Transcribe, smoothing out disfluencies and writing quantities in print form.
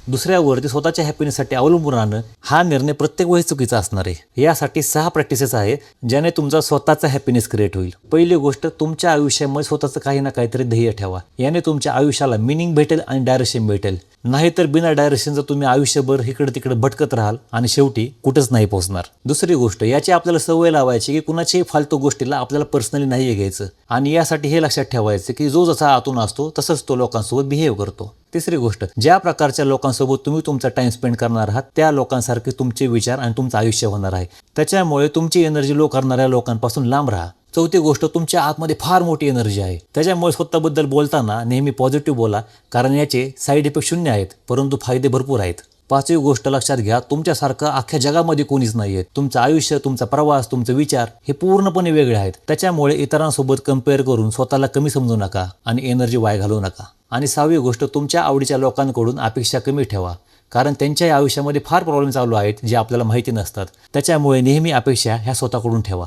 दुसऱ्यावरती स्वतःच्या हॅपीनेससाठी अवलंबून राहणं हा निर्णय प्रत्येक वेळी चुकीचा असणार आहे। यासाठी 6 प्रॅक्टिसेस आहे ज्याने तुमचा स्वतःचा हॅपीनेस क्रिएट होईल। पहिली गोष्ट, तुमच्या आयुष्यामध्ये स्वतःचं काही ना काहीतरी ध्येय ठेवा। याने तुमच्या आयुष्याला मिनिंग भेटेल आणि डायरेक्शन भेटेल। नाहीतर बिना डायरेक्शनचं तुम्ही आयुष्यभर इकडे तिकडे भटकत राहाल आणि शेवटी कुठंच नाही पोहोचणार। दुसरी गोष्ट, याची आपल्याला सवय लावायची की कुणाच्याही फालतू गोष्टीला आपल्याला पर्सनली नाही घ्यायचं आणि यासाठी हे लक्षात ठेवायचं की जो जसा आतून असतो तसंच तो लोकांसोबत बिहेव करतो। तिसरी गोष्ट, ज्या प्रकारच्या लोकांसोबत तुम्ही तुमचा टाइम स्पेंड करणार आहात त्या लोकांसारखे तुमचे विचार आणि तुमचं आयुष्य होणार आहे। त्याच्यामुळे तुमची एनर्जी लो करणाऱ्या लोकांपासून लांब राहा। चौथी गोष्ट, तुमच्या आतमध्ये फार मोठी एनर्जी आहे, त्याच्यामुळे स्वतःबद्दल बोलताना नेहमी पॉझिटिव्ह बोला, कारण याचे साईड इफेक्ट शून्य आहेत परंतु फायदे भरपूर आहेत। पाचवी गोष्ट लक्षात घ्या, तुमच्यासारखं अख्ख्या जगामध्ये कोणीच नाही आहे। तुमचं आयुष्य, तुमचा प्रवास, तुमचे विचार हे पूर्णपणे वेगळे आहेत। त्याच्यामुळे इतरांसोबत कंपेअर करून स्वतःला कमी समजू नका आणि एनर्जी वाया घालवू नका। आणि 6वी गोष्ट, तुमच्या आवडीच्या लोकांकडून अपेक्षा कमी ठेवा, कारण त्यांच्याही आयुष्यामध्ये फार प्रॉब्लेम चालू आहेत जे आपल्याला माहिती नसतात। त्याच्यामुळे नेहमी अपेक्षा ह्या स्वतःकडून ठेवा।